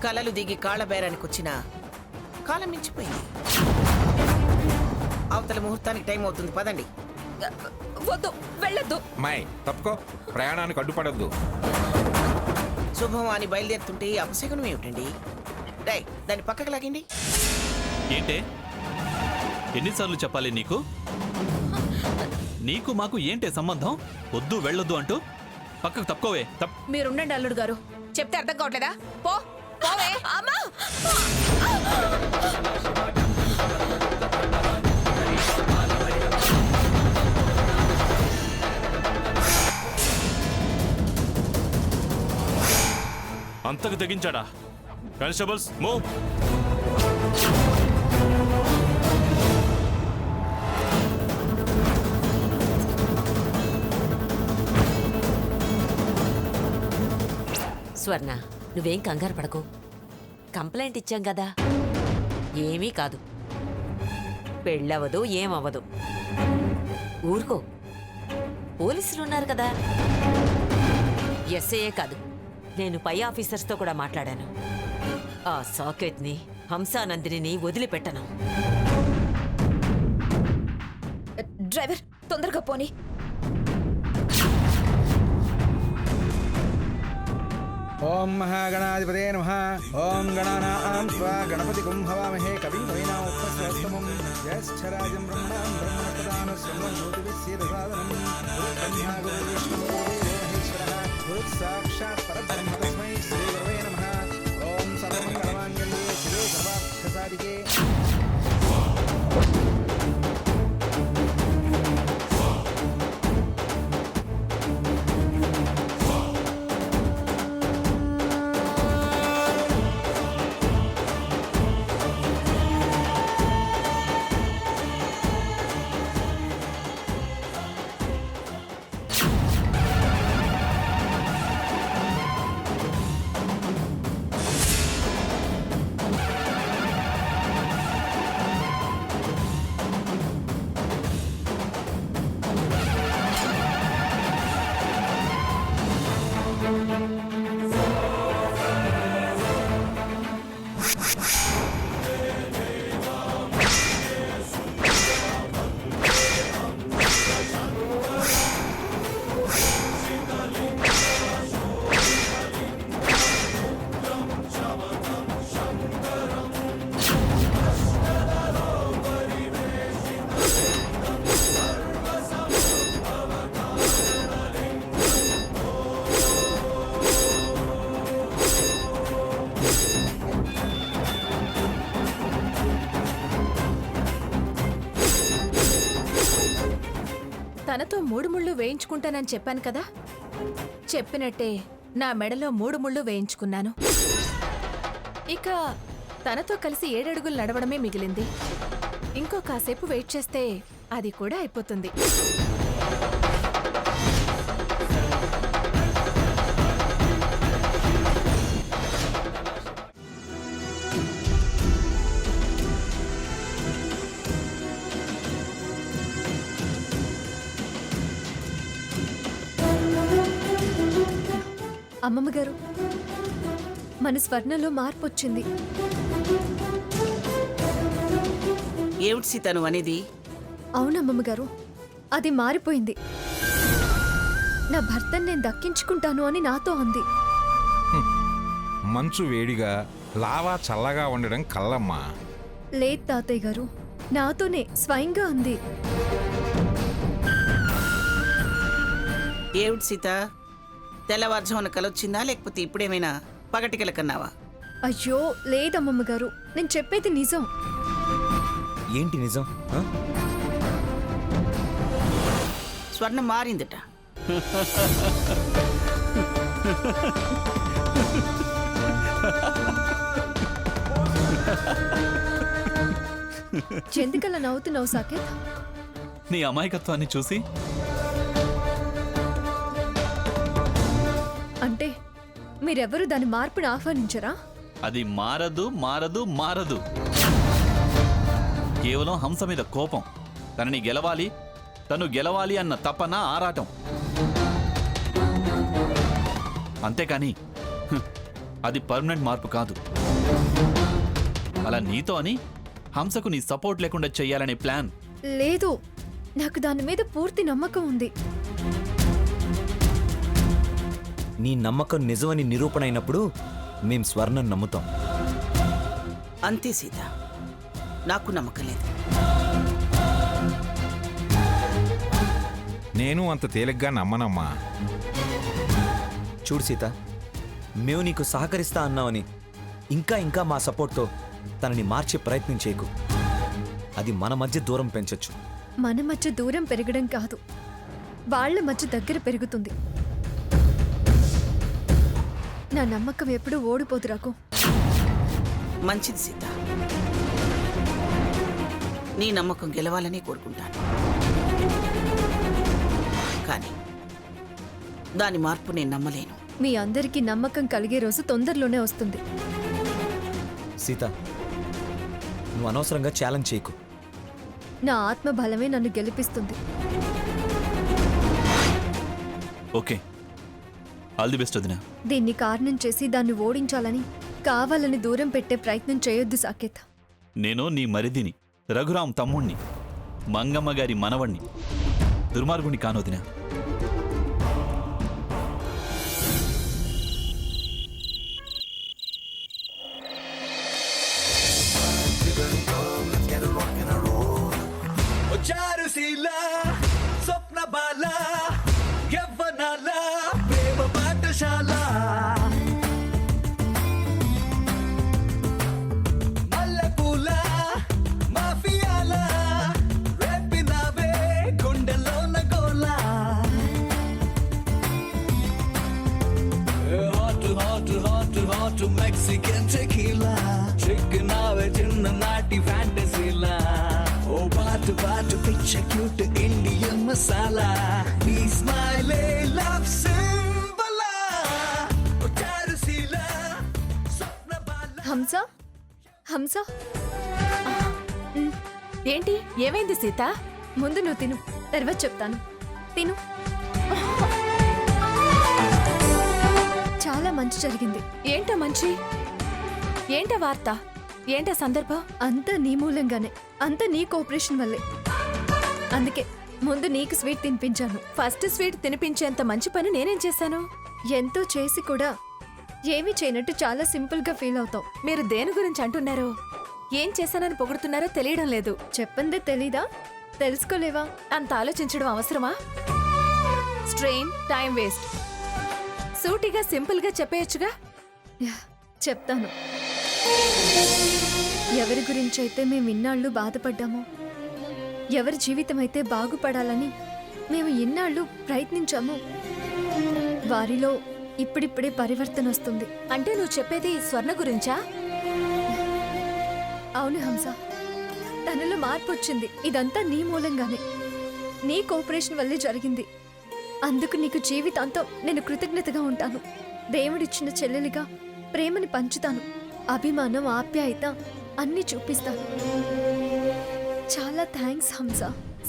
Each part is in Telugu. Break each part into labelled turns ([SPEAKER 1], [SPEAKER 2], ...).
[SPEAKER 1] కలలు దిగి కాళ్ళ బేరానికి వచ్చిన కాలం మించిపోయింది. అవతల ముహూర్తానికి టైం అవుతుంది, పదండి.
[SPEAKER 2] వద్దు, వెళ్ళొద్దు.
[SPEAKER 3] మై తప్పుకో, ప్రయాణానికి అడ్డుపడద్దు.
[SPEAKER 1] శుభం అని బయలుదేరుతుంటే అపశకునం ఏమిటండి? డై దాన్ని పక్కకు లాగండి.
[SPEAKER 4] ఏంటే ఎన్నిసార్లు చెప్పాలి నీకు? నీకు మాకు ఏంటే సంబంధం? వద్దు వెళ్ళొద్దు అంటూ పక్కకు తప్పుకోవే.
[SPEAKER 2] మీరుండండి అల్లుడు గారు, చెప్తే అర్థం కావట్లేదా? పోవే. అమ్మా!
[SPEAKER 4] అంతకు తెగించాడా? Constables move.
[SPEAKER 5] స్వర్ణ, నువ్వేం కంగారు పడకు. కంప్లైంట్ ఇచ్చాం కదా, ఏమీ కాదు. పెళ్ళవదు, ఏమవ్వదు. ఊరుకో, పోలీసులున్నారు కదా. ఎస్ఐఏ కాదు, నేను పై ఆఫీసర్స్తో కూడా మాట్లాడాను. ఆ సాకేత్ని, హంసానందిని వదిలిపెట్టను.
[SPEAKER 2] డ్రైవర్ తొందరగా పోనీ.
[SPEAKER 6] ఓం మహాగణాధిపతే నమః. ఓం గణానాం త్వా గణపతిగుం హవామహే కవిం కవీనాముపస్రవస్తమం జ్యేష్ఠరాజం బ్రహ్మణాం బ్రహ్మణస్పదాన శృణ్వన్ జ్యోతిభిస్సీదసాదనం గురుబ్రహ్మా గురుర్విష్ణుः గురుర్మహేశ్వరः గురుస్సాక్షాత్ పరబ్రహ్మ తస్మై శ్రీగురవే నమః. ఓం సర్వమంగళమాంగళ్యే శివే సర్వార్థసాధికే.
[SPEAKER 2] తనతో 3 ముళ్ళు వేయించుకుంటానని చెప్పాను కదా, చెప్పినట్టే నా మెడలో 3 ముళ్ళు వేయించుకున్నాను. ఇక తనతో కలిసి 7 అడుగులు నడవడమే మిగిలింది. ఇంకో కాసేపు వెయిట్ చేస్తే అది కూడా అయిపోతుంది.
[SPEAKER 7] అమ్మమ్మ గారు, మన స్వర్ణలో మార్పు వచ్చింది.
[SPEAKER 1] ఏమిటి సీత నువ్వు అనేది?
[SPEAKER 7] అవునమ్మమ్మ గారు, అది మారిపోయింది. నా భర్తను నేను దక్కించుకుంటాను అని నాతో అంది.
[SPEAKER 3] మంచు వేడిగా, లావా చల్లగా ఉండడం కల్లమ్మా.
[SPEAKER 7] లేదు తాతయ్య గారు, నాతోనే స్వయంగా అంది.
[SPEAKER 1] ఏమిటి సీత, తెల్లవారుజామున కలొచ్చిందా లేకపోతే ఇప్పుడేమైనా పగటికల కన్నావా?
[SPEAKER 7] అయ్యో లేదమ్మమ్మ గారు, నేను చెప్పేది నిజం.
[SPEAKER 6] ఏంటి నిజం?
[SPEAKER 1] స్వర్ణం మారిందట.
[SPEAKER 7] చెందుకలా నవ్వుతున్నావు సాకేత్?
[SPEAKER 4] నీ అమాయకత్వాన్ని చూసి.
[SPEAKER 7] అంటే మీరెవరు దాని మార్పును ఆహ్వానించరా?
[SPEAKER 4] అది మారదు మారదు మారదు. కేవలం హంస మీద కోపం, తనని గెలవాలి, తను గెలవాలి అన్న తపన, ఆరాటం. అంతేకాని అది పర్మనెంట్ మార్పు కాదు. అలా నీతో అని హంసకు నీ సపోర్ట్ లేకుండా చెయ్యాలనే ప్లాన్.
[SPEAKER 7] లేదు, నాకు దాని మీద పూర్తి నమ్మకం ఉంది.
[SPEAKER 6] నీ నమ్మకం నిజమని నిరూపణ అయినప్పుడు మేం స్వర్ణం నమ్ముతాం.
[SPEAKER 1] అంతే సీత, నాకు నమ్మకం లేదు.
[SPEAKER 3] నేను అంత తేలిగ్గా నమ్మనమ్మా.
[SPEAKER 6] చూడు సీత, మేము నీకు సహకరిస్తా అన్నామని ఇంకా ఇంకా మా సపోర్ట్తో తనని మార్చే ప్రయత్నం చేయకు. అది మన మధ్య దూరం పెంచొచ్చు.
[SPEAKER 7] మన మధ్య దూరం పెరగడం కాదు, వాళ్ళ మధ్య దగ్గర పెరుగుతుంది. నా నమ్మకం ఎప్పుడూ ఓడిపోదు రఘు.
[SPEAKER 1] మంచిది సీత, నీ నమ్మకం గెలవాలని కోరుకుంటాను. కానీ దాని మార్పు నేను నమ్మలేను.
[SPEAKER 7] మీ అందరికీ నమ్మకం కలిగే రోజు తొందరలోనే వస్తుంది.
[SPEAKER 6] సీత, నువ్వు అనవసరంగా ఛాలెంజ్ చేయకు.
[SPEAKER 7] నా ఆత్మ బలమే నన్ను గెలిపిస్తుంది.
[SPEAKER 4] ఓకే, ఆల్ ది బెస్ట్ వదినా.
[SPEAKER 7] దీన్ని కారణం చేసి దాన్ని ఓడించాలని కావాలని దూరం పెట్టే ప్రయత్నం చేయొద్దు సాకేత్.
[SPEAKER 4] నేను నీ మరిదిని, రఘురాం తమ్ముణ్ణి, మంగమ్మ గారి మనవణ్ణి. దుర్మార్గుని కానొదినా.
[SPEAKER 8] చారుశీల స్వప్న బాల యవ్వనాల ప్రేమ పాఠశాల మల్లెపూల మాఫియాల రేపినావే గుండెలోన గోల hot hot hot hot Mexican tequila చిక్కినావే చిన్ననాటి ఫ్యాంటసీలా. ఓ బాటు బాటు పిచ్చ క్యూట్ ఇండియన్ మసాలా. నీ స్మైలే లవ్ సింబలా. ఓ చారుశీల స్వప్న బాల.
[SPEAKER 7] హంస, హంస,
[SPEAKER 2] ఏంటి ఏమైంది సీత?
[SPEAKER 7] ముందు నువ్వు తిను, తర్వాత చెప్తాను. తిను. చాలా మంచి జరిగింది.
[SPEAKER 2] ఏంటో మంచి? ఏంటో వార్త? ఏంటో సందర్భం?
[SPEAKER 7] అంతా నీ మూలంగానే, అంతా నీ కోఆపరేషన్ వల్లే. అందుకే ముందు నీకు స్వీట్ తినిపించాను.
[SPEAKER 2] ఫస్ట్ స్వీట్ తినిపించేంత మంచి పని నేనేం చేశాను?
[SPEAKER 7] ఎంతో చేసి కూడా ఏమీ చేయనట్టు చాలా సింపుల్ గా ఫీల్ అవుతావు.
[SPEAKER 2] మీరు దేని గురించి అంటున్నారో, ఏం చేశానని పొగుడుతున్నారో తెలియడం లేదు.
[SPEAKER 7] చెప్పందే తెలీదా? తెలుసుకోలేవా?
[SPEAKER 2] అంత ఆలోచించడం అవసరమా? Strain, time waste. సూటిగా సింపుల్ గా చెప్పేయచ్చుగా.
[SPEAKER 7] యా, చెప్తాను. ఎవరి గురించైతే మేము ఇన్నాళ్ళు బాధపడ్డామో, ఎవరి జీవితం అయితే బాగుపడాలని మేము ఇన్నాళ్ళు ప్రయత్నించామో, వారిలో ఇప్పుడిప్పుడే పరివర్తన వస్తుంది.
[SPEAKER 2] అంటే నువ్వు చెప్పేది స్వర్ణ గురించా?
[SPEAKER 7] అవును హంస, తనలో మార్పు వచ్చింది. ఇదంతా నీ మూలంగానే, నీ కోఆపరేషన్ వల్లే జరిగింది. అందుకు నీకు జీవితాంతం నేను కృతజ్ఞతగా ఉంటాను. దేవుడిచ్చిన చెల్లెలిగా ప్రేమని పంచుతాను. అభిమానం, ఆప్యాయత అన్నీ చూపిస్తాను. చాలా థ్యాంక్స్ హంస.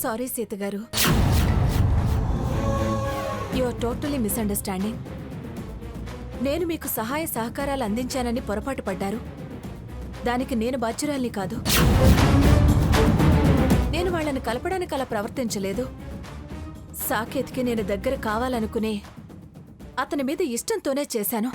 [SPEAKER 2] సారీ సీత గారు, యు ఆర్ టోటలీ మిస్అండర్స్టాండింగ్. నేను మీకు సహాయ సహకారాలు అందించానని పొరపాటు పడ్డారు. దానికి నేను బాధ్యురాల్ని కాదు. నేను వాళ్ళని కలపడానికి అలా ప్రవర్తించలేదు. సాకేత్కి నేను దగ్గర కావాలనుకునే అతని మీద ఇష్టంతోనే చేశాను.